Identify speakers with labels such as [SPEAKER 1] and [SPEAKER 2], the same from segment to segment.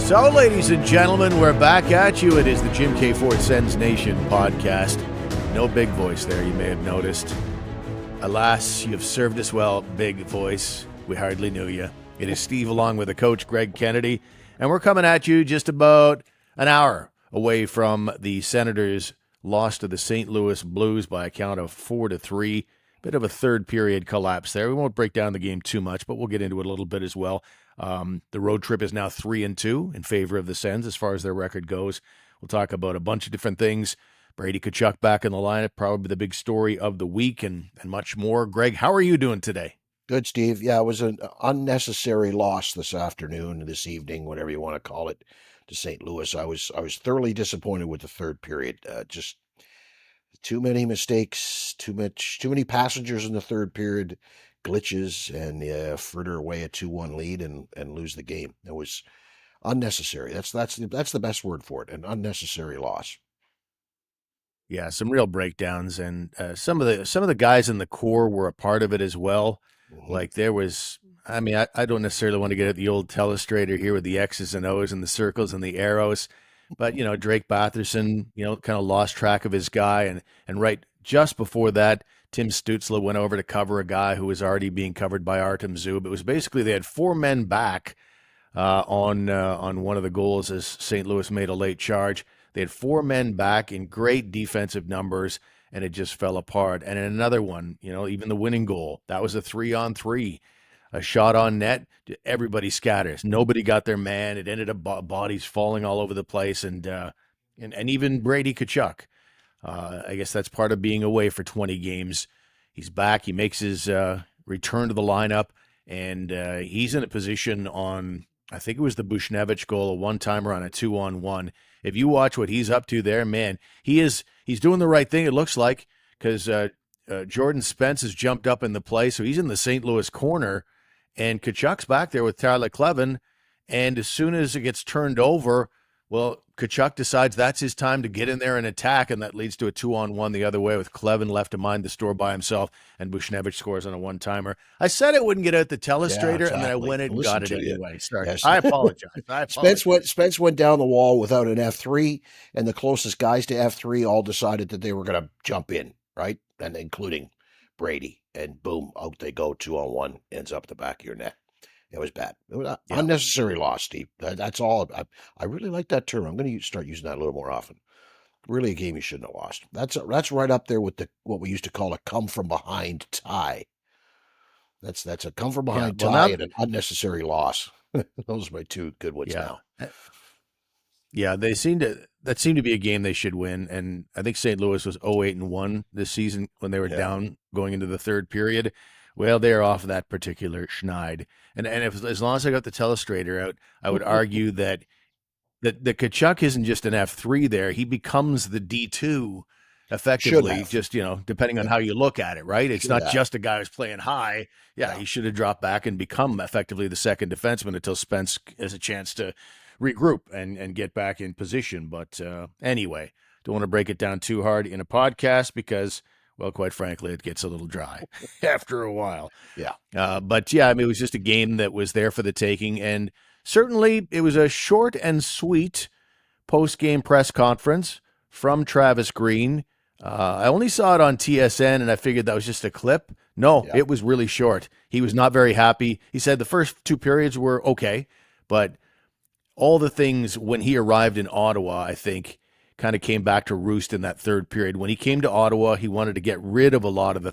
[SPEAKER 1] So, ladies and gentlemen, we're back at you. It is the Jim K. Ford Sens Nation podcast. No big voice there, you may have noticed. Alas, you have served us well, big voice. We hardly knew you. It is Steve along with the coach, Greg Kennedy, and we're coming at you just about an hour away from the Senators' loss to the St. Louis Blues by a count of 4-3. Bit of a third period collapse there. We won't break down the game too much, but we'll get into it a little bit as well. The road trip is now 3-2 in favor of the Sens as far as their record goes. We'll talk about a bunch of different things. Brady Tkachuk back in the lineup, probably the big story of the week, and much more. Greg, how are you doing today?
[SPEAKER 2] Good, Steve. Yeah, it was an unnecessary loss this afternoon, this evening, whatever you want to call it, to St. Louis. I was thoroughly disappointed with the third period. Just too many mistakes, too many passengers in the third period, glitches, and fritter away a 2-1 lead and lose the game. It was unnecessary. That's the best word for it. An unnecessary loss.
[SPEAKER 1] Yeah, some real breakdowns, and some of the guys in the core were a part of it as well.
[SPEAKER 2] Mm-hmm.
[SPEAKER 1] Like there was, I mean, I don't necessarily want to get at the old telestrator here with the X's and O's and the circles and the arrows, but Drake Batherson, kind of lost track of his guy, and right just before that, Tim Stützle went over to cover a guy who was already being covered by Artem Zub. It was basically they had four men back on one of the goals as St. Louis made a late charge. They had four men back in great defensive numbers, and it just fell apart. And in another one, even the winning goal, that was a 3-on-3. A shot on net, everybody scatters. Nobody got their man. It ended up bodies falling all over the place, and even Brady Tkachuk. I guess that's part of being away for 20 games. He's back. He makes his return to the lineup, and he's in a position on, I think it was the Buchnevich goal, a one-timer on a 2-on-1. If you watch what he's up to there, man, he's doing the right thing, it looks like, because Jordan Spence has jumped up in the play, so he's in the St. Louis corner, and Tkachuk's back there with Tyler Kleven, and as soon as it gets turned over, well, Tkachuk decides that's his time to get in there and attack, and that leads to a 2-on-1 the other way with Kleven left to mind the store by himself, and Buchnevich scores on a one-timer. I said it wouldn't get out the telestrator, and then I went and got it anyway. Sorry. Yes. I apologize.
[SPEAKER 2] Spence went down the wall without an F3, and the closest guys to F3 all decided that they were going to jump in, right? And including Brady, and boom, out they go, 2-on-1, ends up the back of your net. It was bad. It was an unnecessary loss, Steve. That's all. I really like that term. I'm going to start using that a little more often. Really a game you shouldn't have lost. That's right up there with what we used to call a come-from-behind tie. That's a come-from-behind tie and an unnecessary loss. Those are my two good ones now.
[SPEAKER 1] Yeah, that seemed to be a game they should win, and I think St. Louis was 0-8-1 this season when they were down going into the third period. Well, they're off that particular schneid. And as long as I got the telestrator out, I would argue that the Tkachuk isn't just an F3 there. He becomes the D2 effectively, just, depending on how you look at it, right? It's not just a guy who's playing high. Yeah, he should have dropped back and become effectively the second defenseman until Spence has a chance to regroup and get back in position. But anyway, don't want to break it down too hard in a podcast because, well, quite frankly, it gets a little dry after a while.
[SPEAKER 2] Yeah.
[SPEAKER 1] But yeah, I mean, it was just a game that was there for the taking. And certainly it was a short and sweet post-game press conference from Travis Green. I only saw it on TSN, and I figured that was just a clip. No, It was really short. He was not very happy. He said the first two periods were okay, but all the things when he arrived in Ottawa, I think, kind of came back to roost in that third period. When he came to Ottawa, he wanted to get rid of a lot of the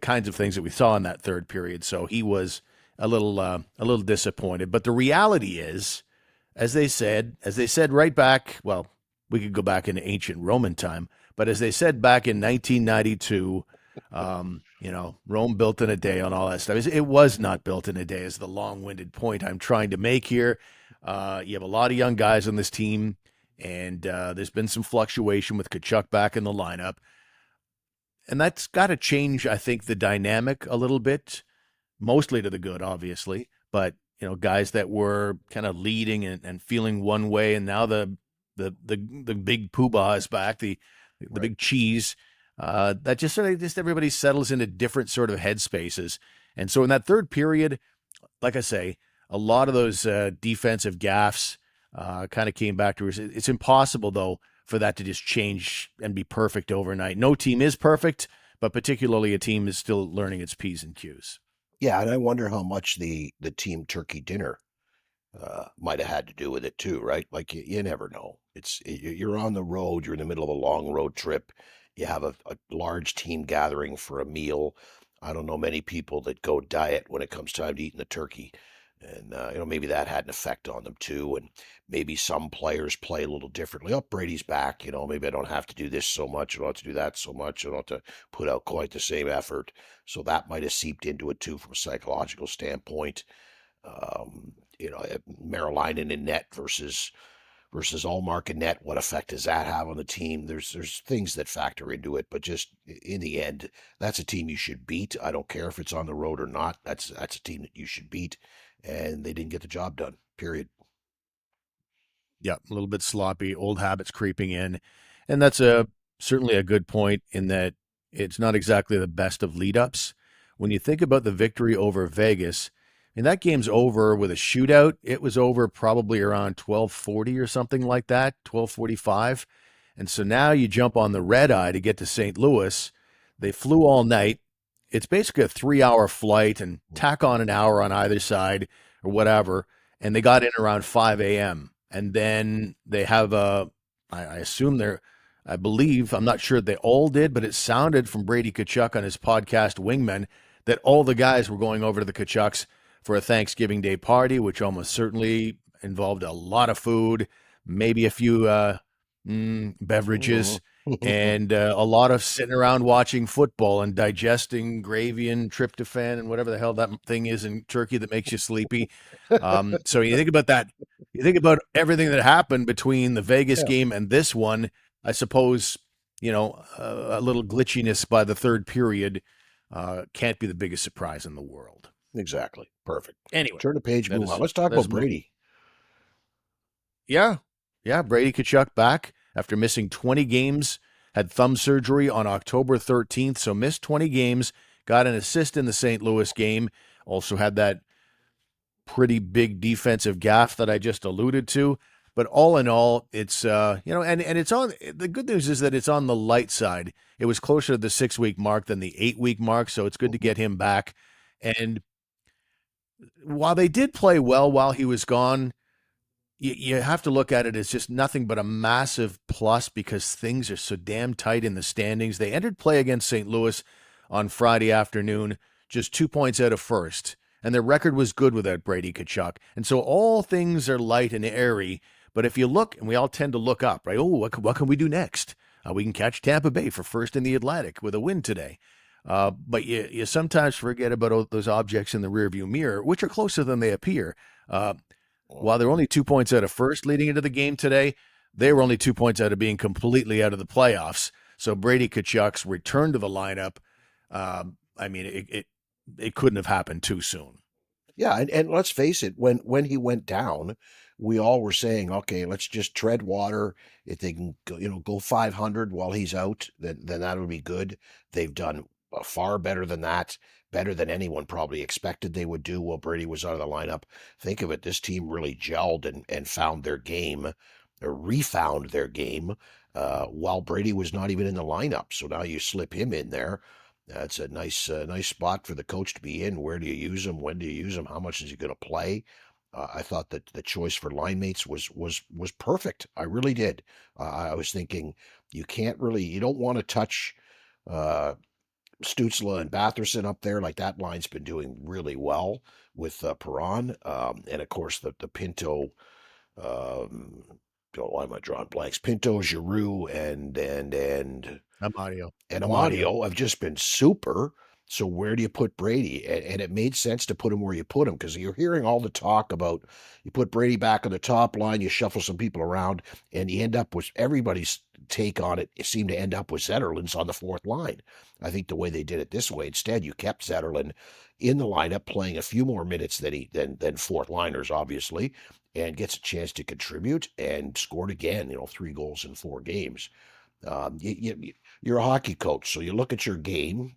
[SPEAKER 1] kinds of things that we saw in that third period. So he was a little disappointed. But the reality is, as they said right back, well, we could go back into ancient Roman time, but as they said back in 1992, Rome built in a day on all that stuff. It was not built in a day is the long-winded point I'm trying to make here. You have a lot of young guys on this team, and there's been some fluctuation with Tkachuk back in the lineup. And that's got to change, I think, the dynamic a little bit, mostly to the good, obviously. But, guys that were kind of leading and feeling one way, and now the big poobah is back, the big cheese, that just everybody settles into different sort of headspaces. And so in that third period, like I say, a lot of those defensive gaffes kind of came back to us. It's impossible, though, for that to just change and be perfect overnight. No team is perfect, but particularly a team is still learning its P's and Q's.
[SPEAKER 2] Yeah, and I wonder how much the team turkey dinner might have had to do with it too, right? Like you never know. You're on the road. You're in the middle of a long road trip. You have a large team gathering for a meal. I don't know many people that go diet when it comes time to eating the turkey, and maybe that had an effect on them too. And maybe some players play a little differently. Oh, Brady's back. Maybe I don't have to do this so much. I don't have to do that so much. I don't have to put out quite the same effort. So that might have seeped into it too from a psychological standpoint. Marilyn in net versus Ullmark in net. What effect does that have on the team? There's things that factor into it, but just in the end, that's a team you should beat. I don't care if it's on the road or not. That's a team that you should beat, and they didn't get the job done. Period.
[SPEAKER 1] Yeah, a little bit sloppy, old habits creeping in. And that's a certainly a good point in that it's not exactly the best of lead ups. When you think about the victory over Vegas, and that game's over with a shootout. It was over probably around 12:40 or something like that, 12:45. And so now you jump on the red eye to get to St. Louis. They flew all night. It's basically a 3 hour flight and tack on an hour on either side or whatever. And they got in around 5 a.m. And then they have I assume I believe, I'm not sure they all did, but it sounded from Brady Tkachuk on his podcast Wingman that all the guys were going over to the Tkachuks for a Thanksgiving Day party, which almost certainly involved a lot of food, maybe a few beverages, and a lot of sitting around watching football and digesting gravy and tryptophan and whatever the hell that thing is in turkey that makes you sleepy. So you think about that. You think about everything that happened between the Vegas
[SPEAKER 2] Yeah,
[SPEAKER 1] game and this one. I suppose a little glitchiness by the third period can't be the biggest surprise in the world.
[SPEAKER 2] exactly. Perfect.
[SPEAKER 1] Anyway,
[SPEAKER 2] Turn the page,
[SPEAKER 1] that
[SPEAKER 2] move on.
[SPEAKER 1] is
[SPEAKER 2] Let's talk
[SPEAKER 1] that is
[SPEAKER 2] about
[SPEAKER 1] mo-
[SPEAKER 2] Brady.
[SPEAKER 1] yeah, yeah. Brady Tkachuk back after missing 20 games. Had thumb surgery on October 13th, so missed 20 games. Got an assist in the St. Louis game. Also had that pretty big defensive gaffe that I just alluded to. But all in all, it's and it's on. The good news is that it's on the light side. It was closer to the 6 week mark than the 8 week mark, so it's good to
[SPEAKER 2] Mhm.
[SPEAKER 1] get him back. And while they did play well while he was gone, you have to look at it as just nothing but a massive plus because things are so damn tight in the standings. They entered play against St. Louis on Friday afternoon, just 2 points out of first, and their record was good without Brady Tkachuk. And so all things are light and airy. But if you look, and we all tend to look up, right? Oh, what can we do next? We can catch Tampa Bay for first in the Atlantic with a win today. But you sometimes forget about those objects in the rearview mirror, which are closer than they appear. While they're only 2 points out of first leading into the game today, they were only 2 points out of being completely out of the playoffs. So Brady Tkachuk's return to the lineup, I mean, it couldn't have happened too soon.
[SPEAKER 2] Yeah, and let's face it, when he went down, we all were saying, okay, let's just tread water. If they can go 500 while he's out, then that would be good. They've done far better than that, better than anyone probably expected they would do while Brady was out of the lineup. Think of it, this team really gelled and found their game, or refound their game, while Brady was not even in the lineup. So now you slip him in there. That's a nice spot for the coach to be in. Where do you use him? When do you use him? How much is he going to play? I thought that the choice for line mates was perfect. I really did. I was thinking you don't want to touch uh, Stutzla and Batherson up there. Like that line's been doing really well with Perron, and of course the Pinto. Um, why am I drawing blanks? Pinto, Giroux,
[SPEAKER 1] I'm audio.
[SPEAKER 2] and
[SPEAKER 1] Amadio.
[SPEAKER 2] Amadio have just been super. So where do you put Brady? And it made sense to put him where you put him because you're hearing all the talk about you put Brady back on the top line, you shuffle some people around, and you end up with everybody's take on it. It seemed to end up with Zetterlund's on the fourth line. I think the way they did it this way, instead you kept Zetterlund in the lineup, playing a few more minutes than fourth liners, obviously, and gets a chance to contribute and scored again. 3 goals in 4 games. You're a hockey coach, so you look at your game,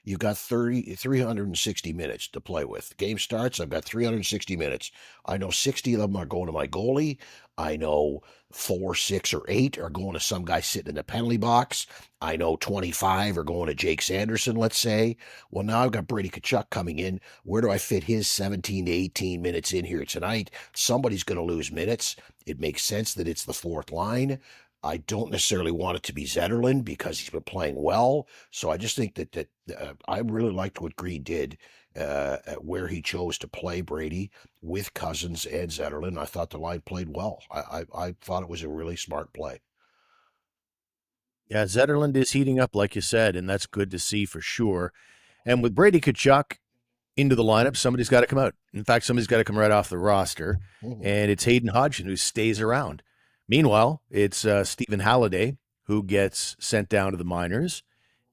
[SPEAKER 2] You've got 360 minutes to play with. The game starts, I've got 360 minutes. I know 60 of them are going to my goalie. I know 4, 6, or 8 are going to some guy sitting in the penalty box. I know 25 are going to Jake Sanderson, let's say. Well, now I've got Brady Tkachuk coming in. Where do I fit his 17 to 18 minutes in here tonight? Somebody's going to lose minutes. It makes sense that it's the fourth line. I don't necessarily want it to be Zetterlund because he's been playing well. So I just think that I really liked what Green did where he chose to play Brady with Cousins and Zetterlund. I thought the line played well. I thought it was a really smart play.
[SPEAKER 1] Yeah, Zetterlund is heating up, like you said, and that's good to see for sure. And with Brady Tkachuk into the lineup, somebody's got to come out. In fact, somebody's got to come right off the roster,
[SPEAKER 2] Mhm.
[SPEAKER 1] and it's Hayden Hodgson who stays around. Meanwhile, it's Stephen Halliday who gets sent down to the minors.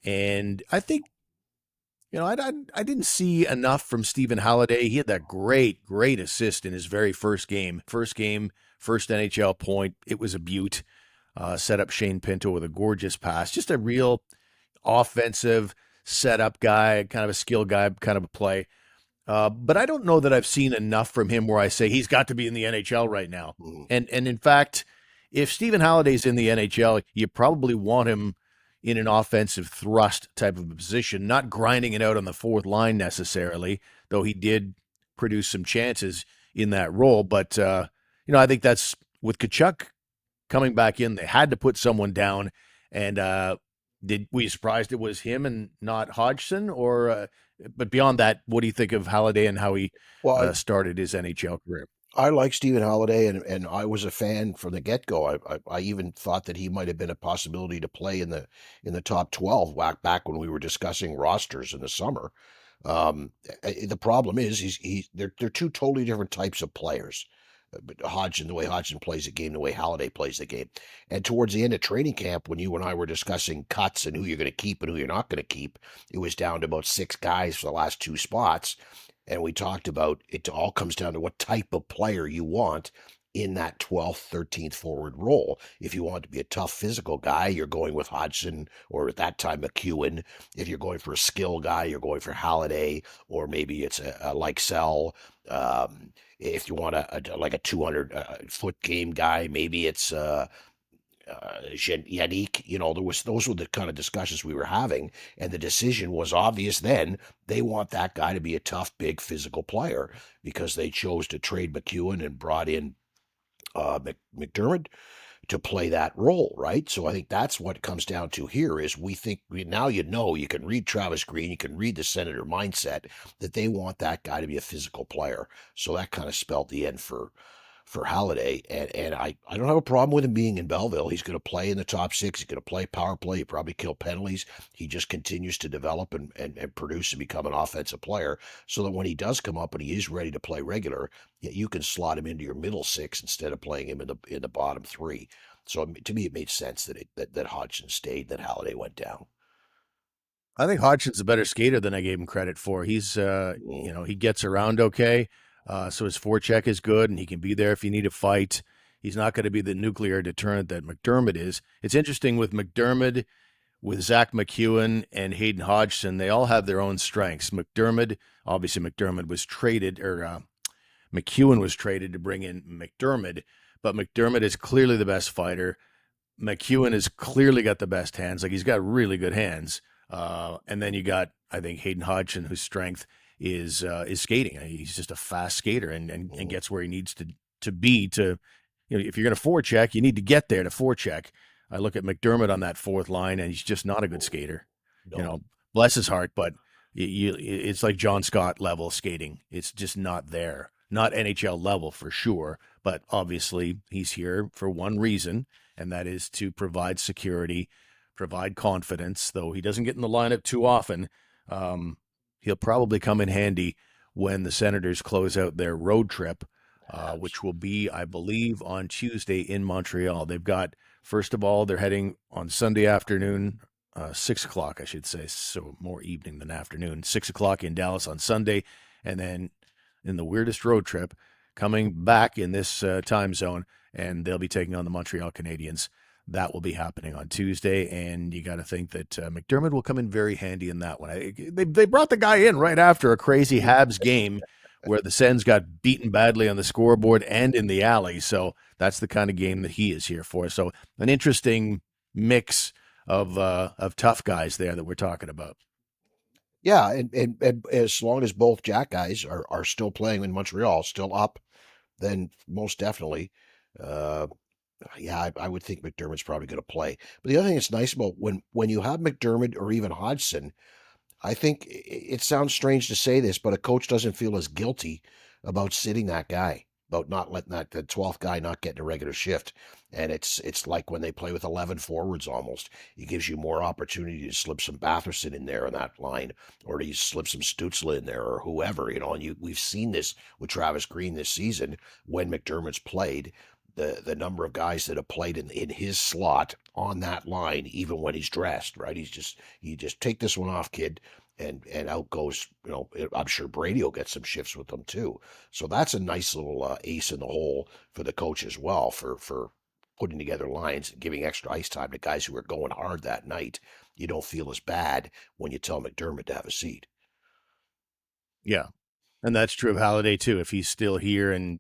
[SPEAKER 1] And I think, I didn't see enough from Stephen Halliday. He had that great assist in his very first game. First NHL point. It was a beaut. Set up Shane Pinto with a gorgeous pass. Just a real offensive setup guy, kind of a skill guy, kind of a play. But I don't know that I've seen enough from him where I say he's got to be in the NHL right now.
[SPEAKER 2] Mhm.
[SPEAKER 1] And in fact, if Stephen Halliday's in the NHL, you probably want him in an offensive thrust type of position, not grinding it out on the fourth line necessarily, though he did produce some chances in that role. But I think that's with Tkachuk coming back in, they had to put someone down. And were you surprised it was him and not Hodgson? Or but beyond that, what do you think of Halliday and how he
[SPEAKER 2] Well,
[SPEAKER 1] started his NHL career?
[SPEAKER 2] I like Stephen Holiday, and I was a fan from the get go. I even thought that he might have been a possibility to play in the top 12 back when we were discussing rosters in the summer. The problem is they're two totally different types of players. But Hodgson, the way Hodgson plays the game, the way Holiday plays the game, and towards the end of training camp, when you and I were discussing cuts and who you're going to keep and who you're not going to keep, it was down to about 6 guys for the last 2 spots, and we talked about it all comes down to what type of player you want in that 12th, 13th forward role. If you want to be a tough physical guy, you're going with Hodgson or at that time McEwen. If you're going for a skill guy, you're going for Halliday, or maybe it's a like Sell. If you want like a 200 foot game guy, maybe it's Yannick. Those were the kind of discussions we were having, and the decision was obvious. Then they want that guy to be a tough, big, physical player because they chose to trade McEwen and brought in McDermott to play that role, right? So I think that's what it comes down to here is we think now you can read Travis Green, you can read the Senator mindset that they want that guy to be a physical player. So that kind of spelled the end for Halliday. And I don't have a problem with him being in Belleville. He's going to play in the top 6. He's going to play power play. He probably kill penalties. He just continues to develop and produce and become an offensive player so that when he does come up and he is ready to play regular, you can slot him into your middle 6 instead of playing him in the bottom 3. So to me, it made sense that Hodgson stayed, that Halliday went down.
[SPEAKER 1] I think Hodgson's a better skater than I gave him credit for. He's,
[SPEAKER 2] Mm.
[SPEAKER 1] he gets around okay. So his forecheck is good, and he can be there if you need a fight. He's not going to be the nuclear deterrent that McDermott is. It's interesting with McDermott, with Zach McEwen and Hayden Hodgson, they all have their own strengths. Obviously McDermott was traded, or McEwen was traded to bring in McDermott, but McDermott is clearly the best fighter. McEwen has clearly got the best hands. Like he's got really good hands. And then you got, I think, Hayden Hodgson, whose strength is skating. He's just a fast skater and
[SPEAKER 2] Mm.
[SPEAKER 1] gets where he needs to be to, if you're going to forecheck, you need to get there to forecheck. I look at McDermott on that fourth line, and he's just not a good skater. You
[SPEAKER 2] No.
[SPEAKER 1] know, bless his heart, but it's like John Scott level skating. It's just not there. Not NHL level for sure, but obviously he's here for one reason, and that is to provide security, provide confidence. Though he doesn't get in the lineup too often, he'll probably come in handy when the Senators close out their road trip, which will be, I believe, on Tuesday in Montreal. They've got, first of all, they're heading on Sunday afternoon, 6 o'clock, I should say, so more evening than afternoon, 6 o'clock in Dallas on Sunday, and then in the weirdest road trip, coming back in this time zone, and they'll be taking on the Montreal Canadiens That will be happening on Tuesday, and you got to think that McDermott will come in very handy in that one. They brought the guy in right after a crazy Habs game where the Sens got beaten badly on the scoreboard and in the alley. So that's the kind of game that he is here for. So an interesting mix of tough guys there that we're talking about.
[SPEAKER 2] Yeah, and as long as both Jack guys are still playing in Montreal, still up, then most definitely. Uh, yeah, I would think McDermott's probably going to play. But the other thing that's nice about when you have McDermott or even Hodgson, I think it sounds strange to say this, but a coach doesn't feel as guilty about sitting that guy, about not letting that the 12th guy not getting a regular shift. And it's like when they play with 11 forwards almost. It gives you more opportunity to slip some Batherson in there on that line, or to slip some Stutzla in there or whoever, and we've seen this with Travis Green this season when McDermott's played. The number of guys that have played in his slot on that line, even when he's dressed, right? You just take this one off, kid, and out goes. I'm sure Brady will get some shifts with them too. So that's a nice little ace in the hole for the coach as well for putting together lines and giving extra ice time to guys who are going hard that night. You don't feel as bad when you tell McDermott to have a seat.
[SPEAKER 1] Yeah, and that's true of Halliday too. If he's still here and,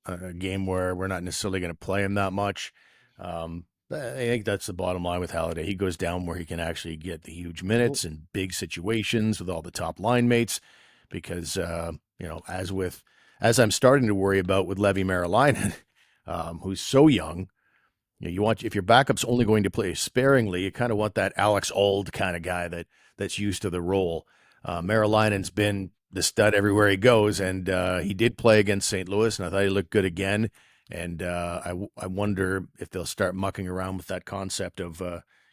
[SPEAKER 1] a game where we're not necessarily going to play him that much, I think that's the bottom line with Halliday. He goes down where he can actually get the huge
[SPEAKER 2] Mhm.
[SPEAKER 1] minutes and big situations with all the top line mates. Because, as I'm starting to worry about with Levi Marilainen, who's so young, you want, if your backup's only going to play sparingly, you kind of want that Alex Auld kind of guy that's used to the role. Marilainen's been the stud everywhere he goes, and he did play against St. Louis, and I thought he looked good again. And I wonder if they'll start mucking around with that concept of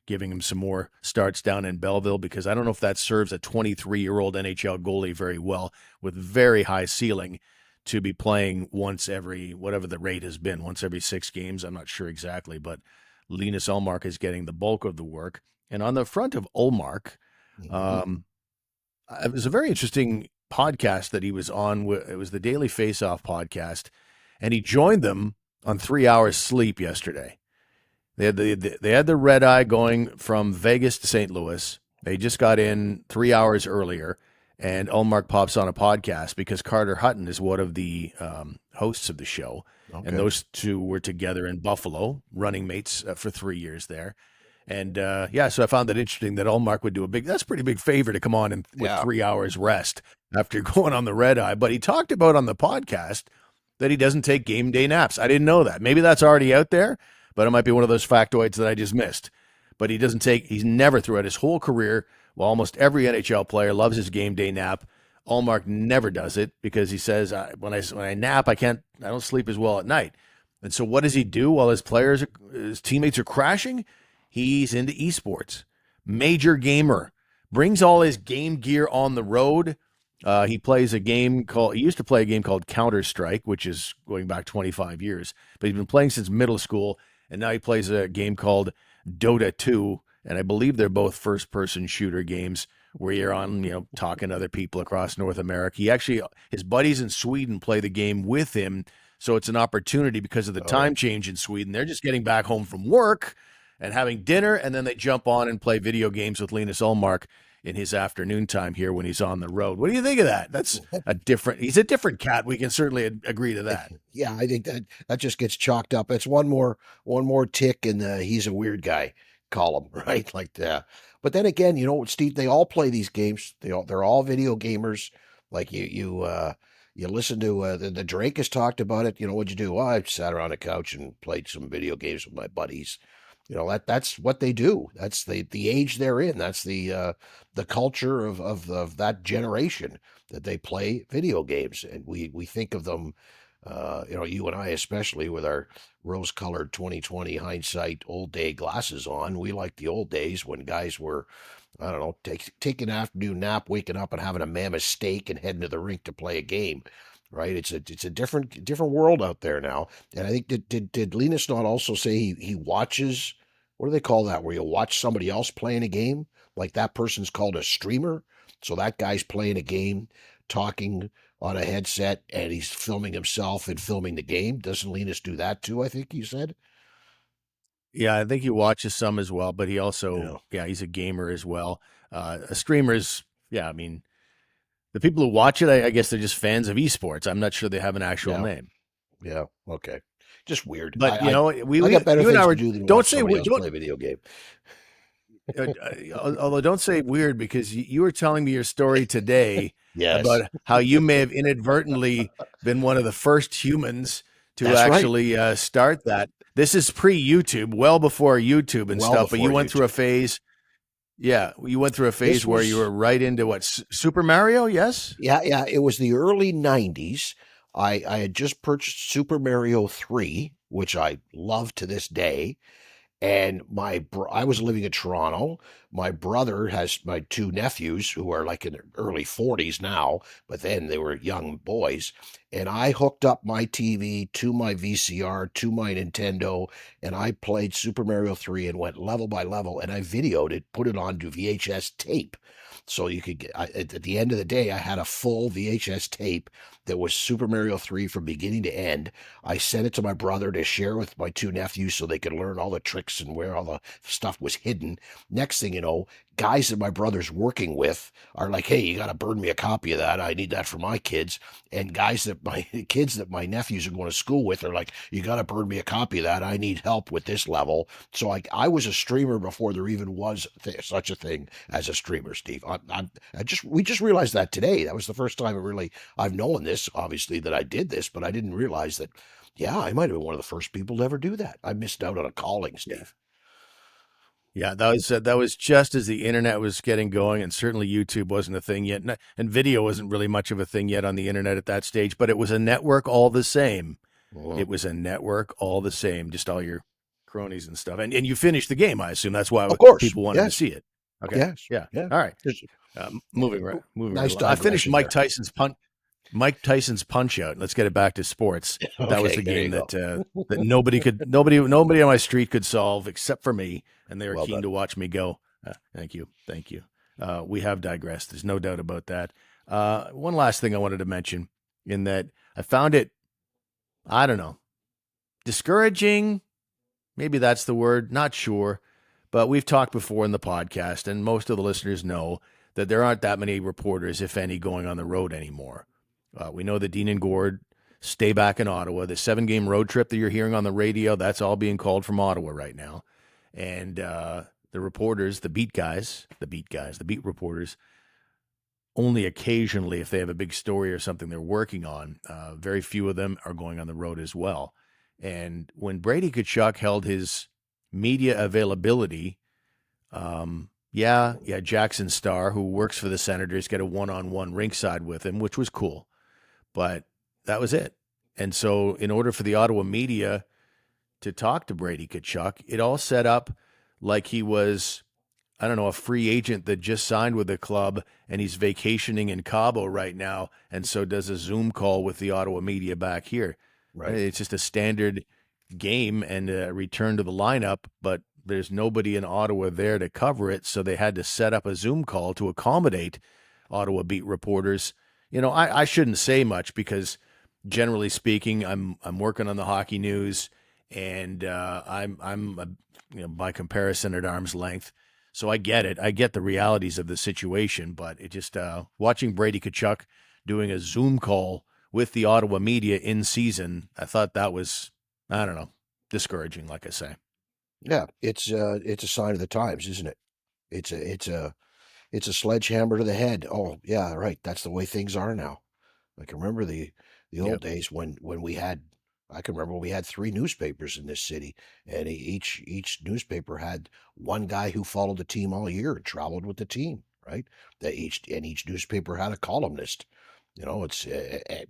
[SPEAKER 1] giving him some more starts down in Belleville, because I don't know if that serves a 23-year-old NHL goalie very well with very high ceiling to be playing once every, whatever the rate has been, once every 6 games. I'm not sure exactly, but Linus Ullmark is getting the bulk of the work. And on the front of Ullmark,
[SPEAKER 2] Mhm.
[SPEAKER 1] um, it was a very interesting podcast that he was on. It was the Daily Face-Off podcast, and he joined them on 3 hours sleep yesterday. They had the red eye going from Vegas to St. Louis. They just got in 3 hours earlier, and Ulmark pops on a podcast because Carter Hutton is one of the hosts of the show, and
[SPEAKER 2] Okay.
[SPEAKER 1] those two were together in Buffalo, running mates for 3 years there. And so I found that interesting that Ulmark would do that's a pretty big favor to come on with
[SPEAKER 2] Yeah.
[SPEAKER 1] 3 hours rest after going on the red eye. But he talked about on the podcast that he doesn't take game day naps. I didn't know that. Maybe that's already out there, but it might be one of those factoids that I just missed. But he's never throughout his whole career, well, almost every NHL player loves his game day nap. Allmark never does it because he says, when I nap, I don't sleep as well at night. And so what does he do while his teammates are crashing? He's into esports, major gamer, brings all his game gear on the road. He used to play a game called Counter Strike, which is going back 25 years, but he's been playing since middle school. And now he plays a game called Dota 2. And I believe they're both first person shooter games where you're on, talking to other people across North America. His buddies in Sweden play the game with him. So it's an opportunity because of the
[SPEAKER 2] Oh,
[SPEAKER 1] time change in Sweden. They're just getting back home from work and having dinner, and then they jump on and play video games with Linus Ullmark in his afternoon time here when he's on the road. What do you think of that? He's a different cat. We can certainly agree to that.
[SPEAKER 2] yeah. I think that just gets chalked up. It's one more tick in the he's a weird guy column, right? Like that. But then again, Steve, they all play these games. They're all video gamers. Like you listen to the Drake has talked about it. What'd you do? Well, I sat around the couch and played some video games with my buddies. That's what they do. That's the age they're in. That's the culture of that generation that they play video games, and we think of them. You and I especially with our rose-colored 2020 hindsight old day glasses on. We like the old days when guys were, I don't know, take an afternoon nap, waking up and having a mammoth steak and heading to the rink to play a game. Right? It's a different world out there now. And I think did Linus not also say he watches, what do they call that? Where you watch somebody else playing a game? Like that person's called a streamer. So that guy's playing a game, talking on a headset, and he's filming himself and filming the game. Doesn't Linus do that too? I think you said.
[SPEAKER 1] Yeah, I think he watches some as well, but he also,
[SPEAKER 2] Yeah,
[SPEAKER 1] yeah, he's a gamer as well. A streamer's, yeah, I mean, the people who watch it, I guess they're just fans of esports. I'm not sure they have an actual
[SPEAKER 2] yeah,
[SPEAKER 1] name.
[SPEAKER 2] yeah. Okay, just weird.
[SPEAKER 1] But you know,
[SPEAKER 2] I got better
[SPEAKER 1] you and I
[SPEAKER 2] things to
[SPEAKER 1] were
[SPEAKER 2] do than
[SPEAKER 1] don't
[SPEAKER 2] watch
[SPEAKER 1] say
[SPEAKER 2] somebody else
[SPEAKER 1] don't
[SPEAKER 2] play a video game.
[SPEAKER 1] although don't say weird because you were telling me your story today
[SPEAKER 2] Yes,
[SPEAKER 1] about how you may have inadvertently been one of the first humans to
[SPEAKER 2] that's right.
[SPEAKER 1] actually start that. This is pre YouTube, well before YouTube and
[SPEAKER 2] Well
[SPEAKER 1] stuff. But
[SPEAKER 2] before
[SPEAKER 1] you went through a
[SPEAKER 2] YouTube.
[SPEAKER 1] phase. Yeah, you went through a
[SPEAKER 2] This
[SPEAKER 1] phase where you
[SPEAKER 2] was
[SPEAKER 1] were right into what Super Mario. Yes.
[SPEAKER 2] Yeah, yeah. It was the early '90s. I had just purchased Super Mario 3, which I love to this day. And I was living in Toronto. My brother has my two nephews who are like in their early 40s now, but then they were young boys. And I hooked up my TV to my VCR to my Nintendo, and I played Super Mario 3 and went level by level. And I videoed it, put it onto VHS tape. So you could at the end of the day, I had a full VHS tape that was Super Mario 3 from beginning to end. I sent it to my brother to share with my two nephews so they could learn all the tricks and where all the stuff was hidden. Next thing you know, guys that my brother's working with are like, "Hey, you got to burn me a copy of that. I need that for my kids." And guys that my kids that my nephews are going to school with are like, "You got to burn me a copy of that. I need help with this level." So I was a streamer before there even was such a thing as a streamer, Steve. We just realized that today. That was the first time I've known this, obviously, that I did this, but I didn't realize that, yeah, I might have been one of the first people to ever do that. I missed out on a calling,
[SPEAKER 1] Yeah.
[SPEAKER 2] Steve.
[SPEAKER 1] Yeah, that was just as the internet was getting going, and certainly YouTube wasn't a thing yet, and video wasn't really much of a thing yet on the internet at that stage. But it was a network all the same.
[SPEAKER 2] Mhm.
[SPEAKER 1] It was a network all the same, just all your cronies and stuff. And you finished the game, I assume. That's why
[SPEAKER 2] Of course.
[SPEAKER 1] people wanted to
[SPEAKER 2] Yes.
[SPEAKER 1] see it. Okay,
[SPEAKER 2] Yes.
[SPEAKER 1] yeah,
[SPEAKER 2] Yeah.
[SPEAKER 1] all right.
[SPEAKER 2] There's
[SPEAKER 1] Moving right
[SPEAKER 2] nice
[SPEAKER 1] along. I finished
[SPEAKER 2] digression there.
[SPEAKER 1] Mike Tyson's Punch Out. Let's get it back to sports. That was
[SPEAKER 2] Okay.
[SPEAKER 1] the
[SPEAKER 2] There you
[SPEAKER 1] game
[SPEAKER 2] go.
[SPEAKER 1] that nobody on my street could solve except for me, and they were
[SPEAKER 2] Well
[SPEAKER 1] keen
[SPEAKER 2] done.
[SPEAKER 1] to watch me go. Thank you, thank you. We have digressed. There's no doubt about that. One last thing I wanted to mention in that I found it, I don't know, discouraging. Maybe that's the word. Not sure. But we've talked before in the podcast, and most of the listeners know that there aren't that many reporters, if any, going on the road anymore. We know that Dean and Gord stay back in Ottawa. The 7-game road trip that you're hearing on the radio, that's all being called from Ottawa right now. And the reporters, the beat reporters, only occasionally, if they have a big story or something they're working on, very few of them are going on the road as well. And when Brady Tkachuk held his media availability, Jackson Starr, who works for the Senators, got a one-on-one ringside with him, which was cool. But that was it. And so in order for the Ottawa media to talk to Brady Tkachuk, it all set up like he was, I don't know, a free agent that just signed with the club and he's vacationing in Cabo right now, and so does a Zoom call with the Ottawa media back here.
[SPEAKER 2] Right.
[SPEAKER 1] It's just a standard game and a return to the lineup, but there's nobody in Ottawa there to cover it, so they had to set up a Zoom call to accommodate Ottawa beat reporters. You know, I shouldn't say much because generally speaking, I'm working on the hockey news, and I'm by comparison at arm's length. So I get it. I get the realities of the situation, but it just watching Brady Tkachuk doing a Zoom call with the Ottawa media in season, I thought that was, I don't know, discouraging, like I say.
[SPEAKER 2] Yeah. It's a sign of the times, isn't it? It's a sledgehammer to the head. Oh, yeah, right. That's the way things are now. I can remember the old
[SPEAKER 1] Yep.
[SPEAKER 2] days when we had. I can remember when we had three newspapers in this city, and each newspaper had one guy who followed the team all year and traveled with the team. Right? That each newspaper had a columnist. It's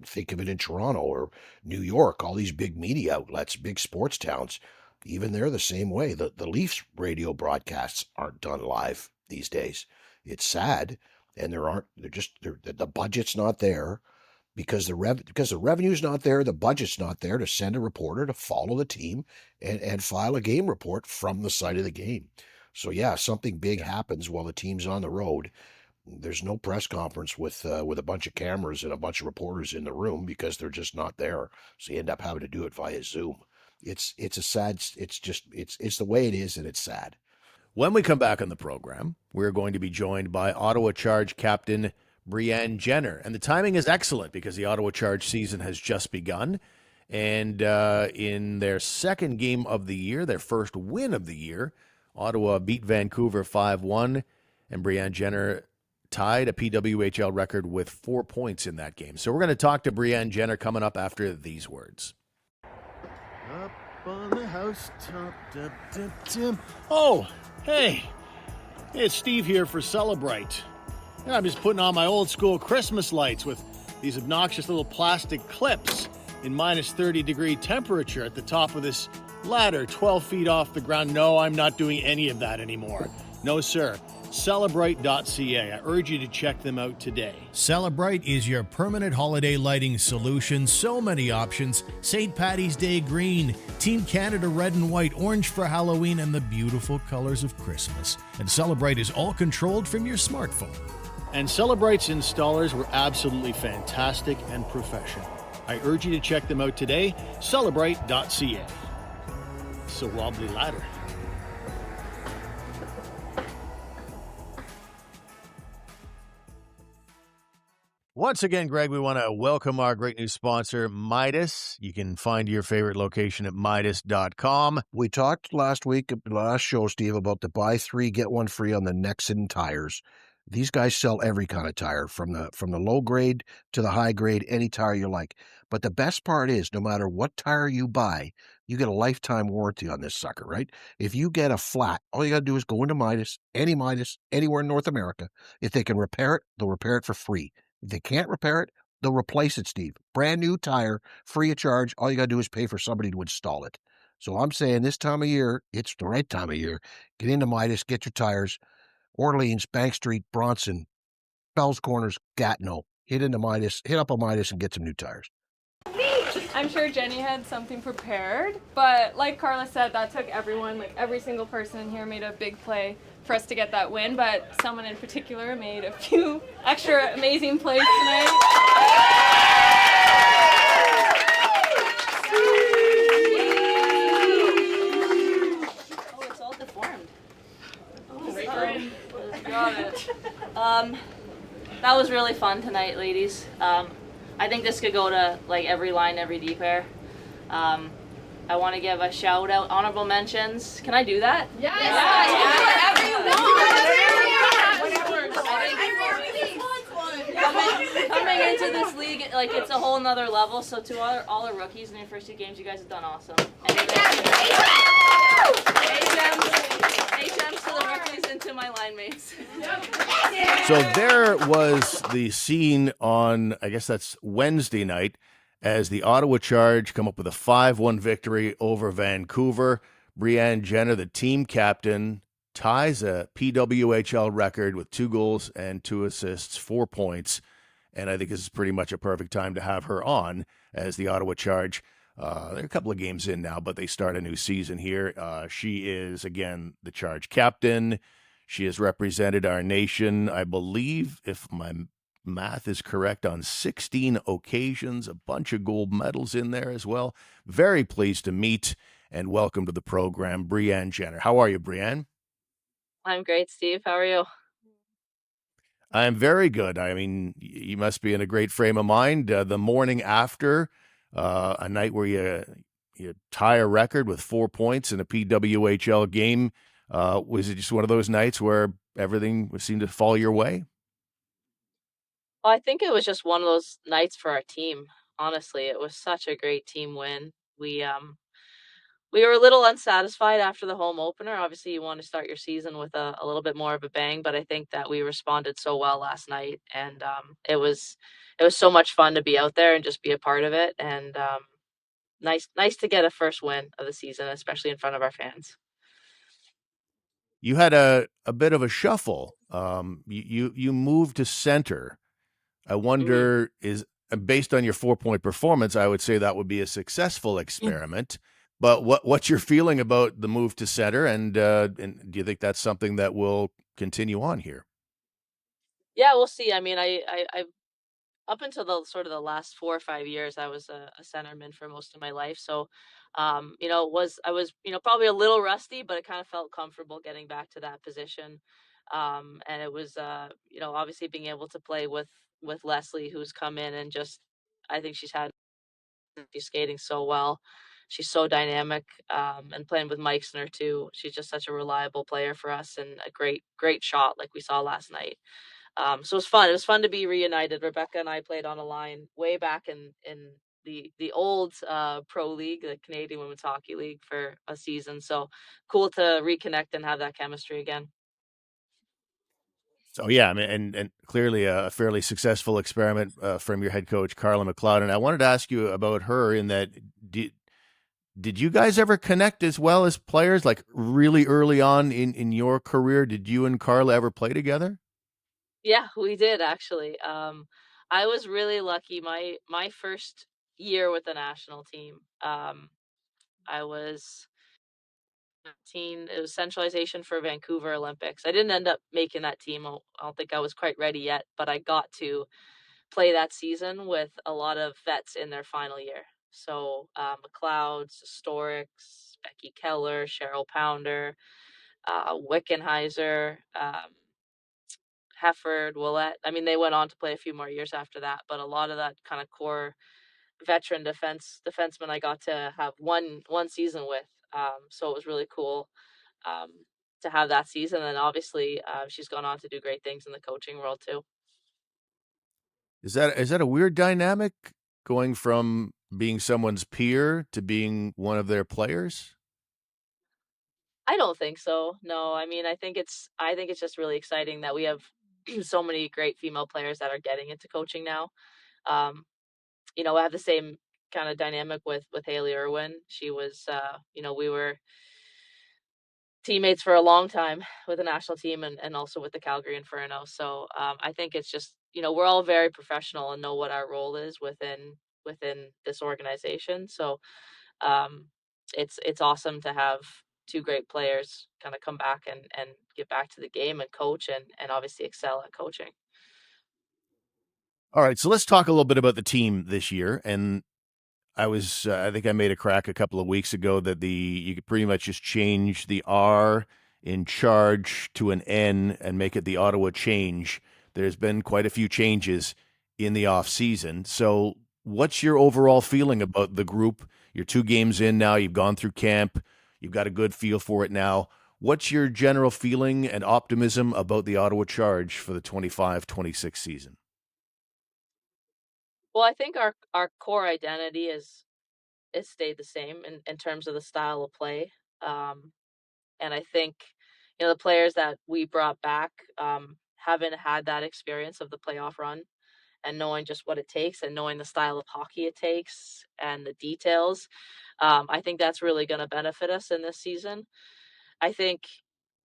[SPEAKER 2] think of it in Toronto or New York, all these big media outlets, big sports towns. Even they're the same way. The Leafs radio broadcasts aren't done live these days. It's sad, and there aren't. The budget's not there because the revenue's not there, the budget's not there to send a reporter to follow the team and file a game report from the site of the game. So yeah, something big
[SPEAKER 1] Yeah.
[SPEAKER 2] happens while the team's on the road. There's no press conference with a bunch of cameras and a bunch of reporters in the room because they're just not there. So you end up having to do it via Zoom. it's a sad. It's the way it is, and it's sad.
[SPEAKER 1] When we come back on the program, we're going to be joined by Ottawa Charge captain Brianne Jenner. And the timing is excellent because the Ottawa Charge season has just begun. And in their second game of the year, their first win of the year, Ottawa beat Vancouver 5-1, and Brianne Jenner tied a PWHL record with 4 points in that game. So we're going to talk to Brianne Jenner coming up after these words.
[SPEAKER 3] Up on the housetop, oh, hey, it's Steve here for Celebrate. Yeah, I'm just putting on my old school Christmas lights with these obnoxious little plastic clips in minus 30-degree temperature at the top of this ladder 12 feet off the ground. No, I'm not doing any of that anymore. No, sir. Celebrate.ca. I urge you to check them out today.
[SPEAKER 4] Celebrate is your permanent holiday lighting solution. So many options. St. Paddy's Day green, Team Canada red and white, orange for Halloween, and the beautiful colors of Christmas. And Celebrate is all controlled from your smartphone.
[SPEAKER 3] And Celebrate's installers were absolutely fantastic and professional. I urge you to check them out today. Celebrate.ca. It's a wobbly ladder.
[SPEAKER 1] Once again, Greg, we want to welcome our great new sponsor, Midas. You can find your favorite location at Midas.com.
[SPEAKER 2] We talked last week, last show, Steve, about the buy 3, get 1 free on the Nexen tires. These guys sell every kind of tire, from the low grade to the high grade, any tire you like. But the best part is, no matter what tire you buy, you get a lifetime warranty on this sucker, right? If you get a flat, all you got to do is go into Midas, anywhere in North America. If they can repair it, they'll repair it for free. If they can't repair it, they'll replace it, Steve. Brand new tire, free of charge. All you got to do is pay for somebody to install it. So I'm saying this time of year, it's the right time of year. Get into Midas, get your tires. Orleans, Bank Street, Bronson, Bell's Corners, Gatineau. Hit up a Midas and get some new tires.
[SPEAKER 5] I'm sure Jenny had something prepared, but like Carla said, that took everyone, like every single person in here made a big play for us to get that win, but someone in particular made a few extra amazing plays tonight.
[SPEAKER 6] Oh, it's all deformed.
[SPEAKER 5] Got it.
[SPEAKER 6] That was really fun tonight, ladies. I think this could go to like every line, every D pair. I want to give a shout out, honorable mentions. Can I do that?
[SPEAKER 5] Yes.
[SPEAKER 6] Coming into this league, like it's a whole nother level. So to all the rookies in your first 2 games, you guys have done awesome. And HMs to the rookies and to my line mates.
[SPEAKER 1] So there was the scene on, I guess that's Wednesday night, as the Ottawa Charge come up with a 5-1 victory over Vancouver. Brianne Jenner, the team captain, ties a PWHL record with 2 goals and 2 assists, 4 points. And I think this is pretty much a perfect time to have her on, as the Ottawa Charge, they're a couple of games in now, but they start a new season here. She is, again, the Charge captain. She has represented our nation, I believe, if my math is correct, on 16 occasions, a bunch of gold medals in there as well. Very pleased to meet and welcome to the program, Brianne Jenner. How are you, Brianne?
[SPEAKER 6] I'm great, Steve. How are you?
[SPEAKER 1] I'm very good. I mean, you must be in a great frame of mind. The morning after a night where you tie a record with 4 points in a PWHL game, was it just one of those nights where everything seemed to fall your way?
[SPEAKER 6] Well, I think it was just one of those nights for our team. Honestly, it was such a great team win. We were a little unsatisfied after the home opener. Obviously, you want to start your season with a little bit more of a bang, but I think that we responded so well last night, and it was so much fun to be out there and just be a part of it, and nice to get a first win of the season, especially in front of our fans.
[SPEAKER 1] You had a bit of a shuffle. You moved to center. I wonder, is based on your 4-point performance, I would say that would be a successful experiment. But what's your feeling about the move to center, and do you think that's something that will continue on here?
[SPEAKER 6] Yeah, we'll see. I mean, up until the sort of the last 4 or 5 years, I was a centerman for most of my life. So, I was probably a little rusty, but it kind of felt comfortable getting back to that position. And it was obviously being able to play with Leslie, who's come in and just I think she's skating so well. She's so dynamic, and playing with Meixner too. She's just such a reliable player for us and a great shot like we saw last night. So it was fun. It was fun to be reunited. Rebecca and I played on a line way back in the old pro league, the Canadian Women's Hockey League, for a season. So cool to reconnect and have that chemistry again.
[SPEAKER 1] So yeah, I mean, and clearly a fairly successful experiment from your head coach Carla McLeod. And I wanted to ask you about her in that did you guys ever connect as well as players, like really early on in your career? Did you and Carla ever play together?
[SPEAKER 6] Yeah, we did actually. I was really lucky. My first year with the national team, I was 19. It was centralization for Vancouver Olympics. I didn't end up making that team. I don't think I was quite ready yet, but I got to play that season with a lot of vets in their final year. So McLeod's, Storks, Becky Keller, Cheryl Pounder, Wickenheiser, Hefford, Willette. I mean, they went on to play a few more years after that, but a lot of that kind of core veteran defenseman I got to have one season with. So it was really cool um, to have that season. And obviously, she's gone on to do great things in the coaching world too.
[SPEAKER 1] Is that a weird dynamic going from being someone's peer to being one of their players?
[SPEAKER 6] I don't think so. No, I mean, I think it's just really exciting that we have so many great female players that are getting into coaching now. Um, I have the same kind of dynamic with Haley Irwin. She was, we were teammates for a long time with the national team and also with the Calgary Inferno. So I think it's just we're all very professional and know what our role is within this organization. So um, it's awesome to have two great players kind of come back and get back to the game and coach and obviously excel at coaching.
[SPEAKER 1] All right, so let's talk a little bit about the team this year. And I think I made a crack a couple of weeks ago that you could pretty much just change the R in charge to an N and make it the Ottawa Change. There's been quite a few changes in the off season. So, what's your overall feeling about the group? You're 2 games in now. You've gone through camp. You've got a good feel for it now. What's your general feeling and optimism about the Ottawa Charge for the 25-26 season?
[SPEAKER 6] Well, I think our core identity is stayed the same in terms of the style of play. Um, and I think the players that we brought back haven't had that experience of the playoff run and knowing just what it takes and knowing the style of hockey it takes and the details. I think that's really going to benefit us in this season. I think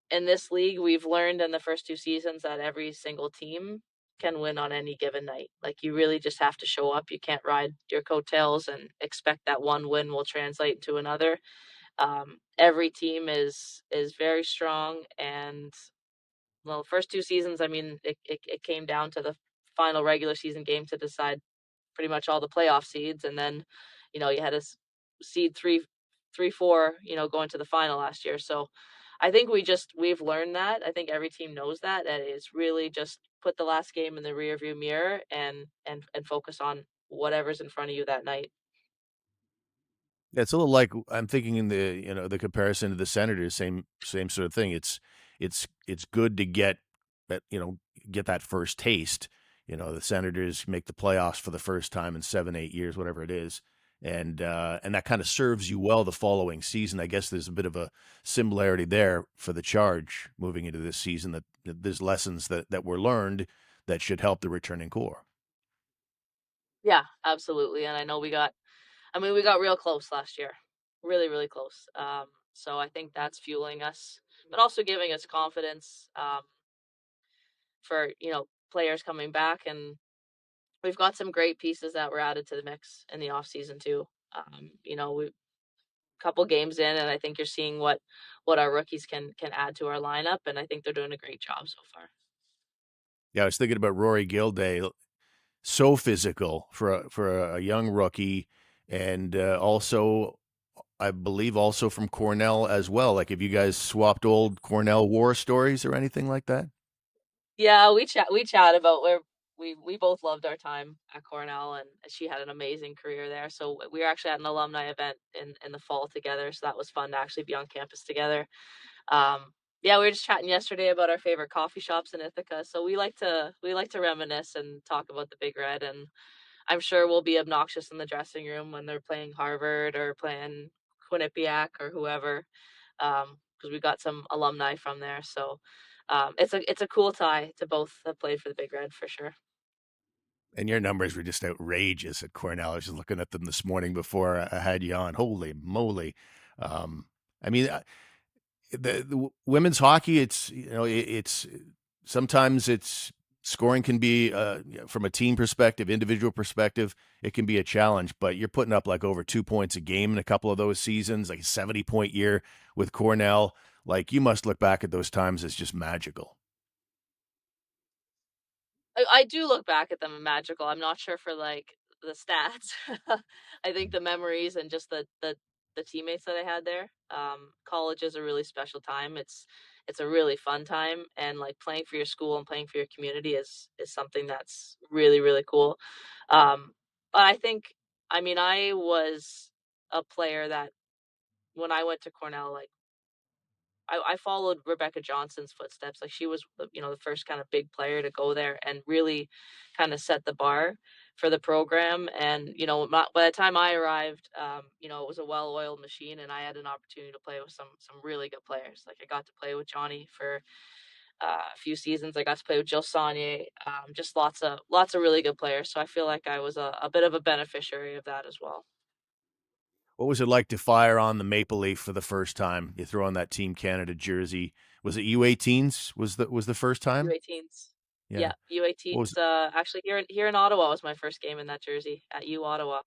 [SPEAKER 6] in this league, we've learned in the first 2 seasons that every single team can win on any given night. Like you really just have to show up. You can't ride your coattails and expect that one win will translate into another. Every team is very strong, and well, first 2 seasons, I mean, it came down to the final regular season game to decide pretty much all the playoff seeds, and then you had a seed 3, 3, 4, going to the final last year. So I think we've learned that. I think every team knows that it's really just put the last game in the rearview mirror and focus on whatever's in front of you that night.
[SPEAKER 1] Yeah, it's a little like I'm thinking in the comparison to the Senators, same sort of thing. It's good to get that first taste. The Senators make the playoffs for the first time in 7, 8 years, whatever it is, and that kind of serves you well the following season. I guess there's a bit of a similarity there for the Charge moving into this season. That there's lessons that were learned that should help the returning core.
[SPEAKER 6] Yeah, absolutely. And I know we got real close last year, really, really close. So I think that's fueling us, but also giving us confidence for players coming back, and we've got some great pieces that were added to the mix in the off season too. We couple games in, and I think you're seeing what our rookies can add to our lineup, and I think they're doing a great job so far.
[SPEAKER 1] Yeah, I was thinking about Rory Gilday. so physical for a young rookie, and also I believe also from Cornell as well. Like, have you guys swapped old Cornell war stories or anything like that?
[SPEAKER 6] Yeah, we chat about where we both loved our time at Cornell, and she had an amazing career there. So we were actually at an alumni event in the fall together. So that was fun to actually be on campus together. Yeah, we were just chatting yesterday about our favorite coffee shops in Ithaca. So we like to reminisce and talk about the Big Red, and I'm sure we'll be obnoxious in the dressing room when they're playing Harvard or playing Quinnipiac or whoever, because we got some alumni from there. So it's a cool tie to both have played for the Big Red for sure.
[SPEAKER 1] And your numbers were just outrageous at Cornell. I was just looking at them this morning before I had you on. Holy moly! Um, I mean, the women's hockey. It's sometimes it's scoring can be from a team perspective, individual perspective, it can be a challenge. But you're putting up like over 2 points a game in a couple of those seasons, like a 70-point year with Cornell. Like, you must look back at those times as just magical.
[SPEAKER 6] I do look back at them as magical. I'm not sure for like the stats. I think the memories and just the teammates that I had there. College is a really special time. It's a really fun time, and like playing for your school and playing for your community is something that's really really cool. Um, but I think, I mean, I was a player that when I went to Cornell, like I followed Rebecca Johnson's footsteps. Like, she was the first kind of big player to go there and really kind of set the bar for the program. And by the time I arrived, it was a well-oiled machine, and I had an opportunity to play with some really good players. Like, I got to play with Johnny for a few seasons. I got to play with Jill Saunier. Just lots of really good players. So I feel like I was a bit of a beneficiary of that as well.
[SPEAKER 1] What was it like to fire on the maple leaf for the first time? You throw on that Team Canada jersey. Was it U18s? Was the first time?
[SPEAKER 6] U18s.
[SPEAKER 1] Yeah.
[SPEAKER 6] Yeah,
[SPEAKER 1] What was
[SPEAKER 6] U18s. Actually, here in Ottawa was my first game in that jersey at U Ottawa.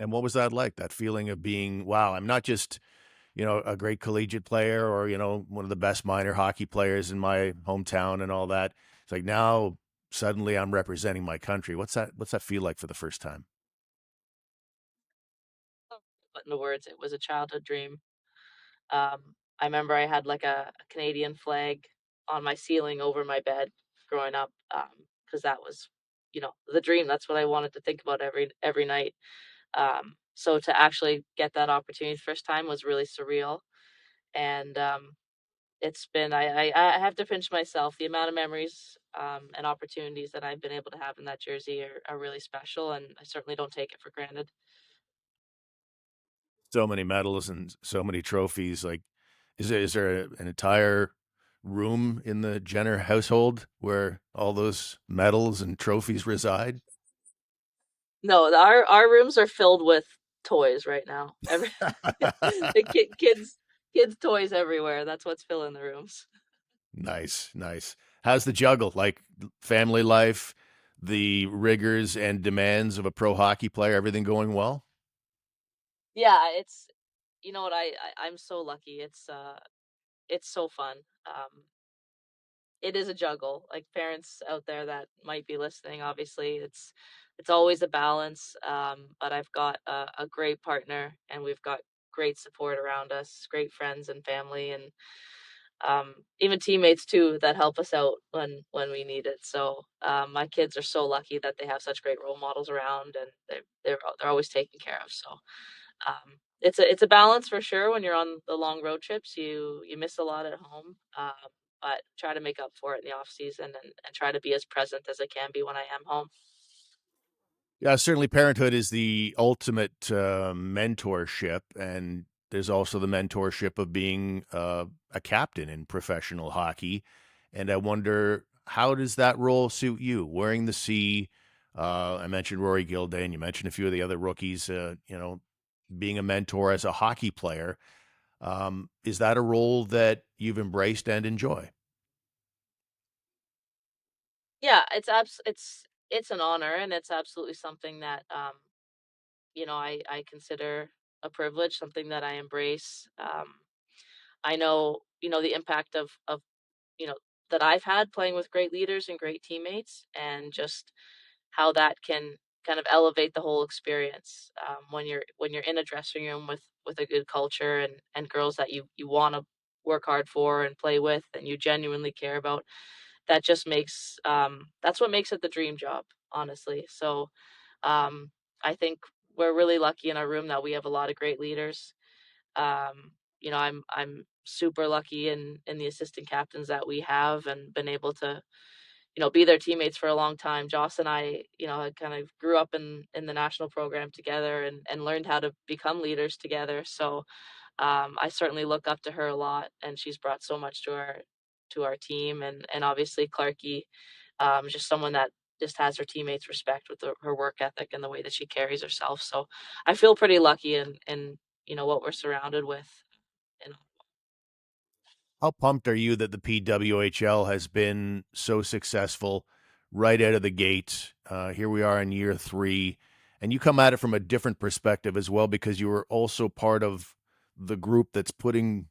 [SPEAKER 1] and what was that like? That feeling of being, wow, I'm not just, a great collegiate player or, one of the best minor hockey players in my hometown and all that. It's like, now suddenly I'm representing my country. What's that feel like for the first time?
[SPEAKER 6] Put into words, it was a childhood dream. I remember I had like a Canadian flag on my ceiling over my bed growing up, because that was, the dream. That's what I wanted to think about every night. So to actually get that opportunity the first time was really surreal, and it's been I have to pinch myself. The amount of memories and opportunities that I've been able to have in that jersey are really special, and I certainly don't take it for granted.
[SPEAKER 1] So many medals and so many trophies. Like, is there an entire room in the Jenner household where all those medals and trophies reside?
[SPEAKER 6] No, our rooms are filled with toys right now. The kids toys everywhere. That's what's filling the rooms.
[SPEAKER 1] Nice, nice. How's the juggle? Like, family life, the rigors and demands of a pro hockey player, everything going well?
[SPEAKER 6] Yeah, it's you know what I'm so lucky. It's so fun. Um, it is a juggle. Like, parents out there that might be listening, obviously, it's always a balance. But I've got a great partner, and we've got great support around us, great friends and family, and even teammates too that help us out when we need it. So my kids are so lucky that they have such great role models around, and they're always taken care of. So it's a balance for sure. When you're on the long road trips, you miss a lot at home, but try to make up for it in the off season, and try to be as present as I can be when I am home.
[SPEAKER 1] Yeah, certainly parenthood is the ultimate mentorship. And there's also the mentorship of being a captain in professional hockey. And I wonder, how does that role suit you? Wearing the C, I mentioned Rory Gilday, you mentioned a few of the other rookies, being a mentor as a hockey player. Is that a role that you've embraced and enjoy?
[SPEAKER 6] Yeah, it's an honor, and it's absolutely something that I consider a privilege, something that I embrace. I know the impact of that I've had playing with great leaders and great teammates, and just how that can kind of elevate the whole experience when you're in a dressing room with a good culture, and girls that you want to work hard for and play with, and you genuinely care about. That just makes that's what makes it the dream job, honestly. So um, I think we're really lucky in our room that we have a lot of great leaders. I'm super lucky in the assistant captains that we have, and been able to be their teammates for a long time. Joss and I, had kind of grew up in the national program together, and learned how to become leaders together. So I certainly look up to her a lot, and she's brought so much to our team, and obviously Clarky, just someone that just has her teammates respect with her work ethic and the way that she carries herself. So I feel pretty lucky in what we're surrounded with. And
[SPEAKER 1] How pumped are you that the PWHL has been so successful right out of the gate? Here we are in year 3, and you come at it from a different perspective as well, because you were also part of the group that's putting,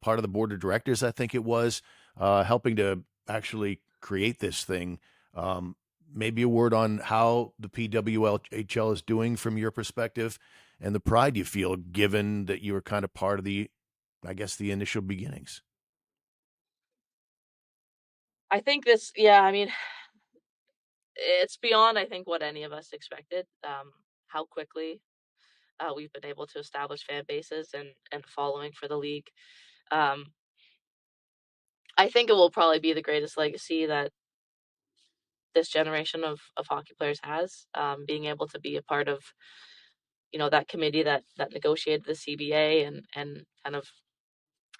[SPEAKER 1] part of the board of directors, I think it was, helping to actually create this thing. Um, Maybe a word on how the PWHL is doing from your perspective, and the pride you feel given that you were kind of part of the, I guess, the initial beginnings.
[SPEAKER 6] I think this, yeah, I mean, it's beyond, I think, what any of us expected. How quickly we've been able to establish fan bases and following for the league. Um, I think it will probably be the greatest legacy that this generation of hockey players has. Being able to be a part of, that committee that negotiated the CBA, and kind of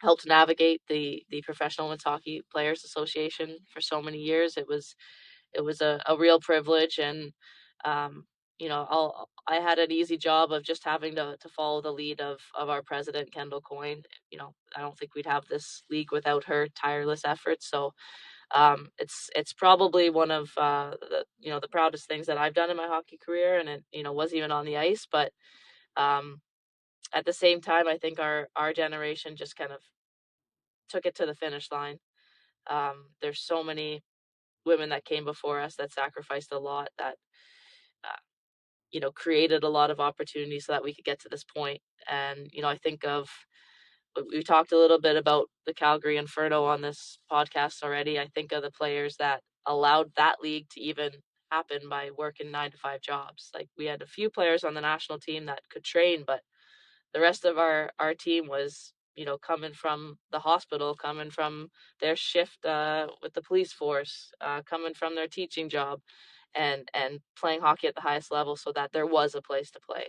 [SPEAKER 6] helped navigate the Professional Women's Hockey Players Association for so many years. It was a real privilege, and um, I had an easy job of just having to follow the lead of our president, Kendall Coyne. I don't think we'd have this league without her tireless efforts. So it's probably one of the proudest things that I've done in my hockey career, and it wasn't even on the ice. But um, at the same time, I think our generation just kind of took it to the finish line. There's so many women that came before us that sacrificed a lot, that uh, created a lot of opportunities so that we could get to this point. And I think of we talked a little bit about the Calgary Inferno on this podcast already. I think of the players that allowed that league to even happen by working 9 to 5 jobs. Like, we had a few players on the national team that could train, but the rest of our team was, coming from the hospital, coming from their shift with the police force, coming from their teaching job, and playing hockey at the highest level, so that there was a place to play.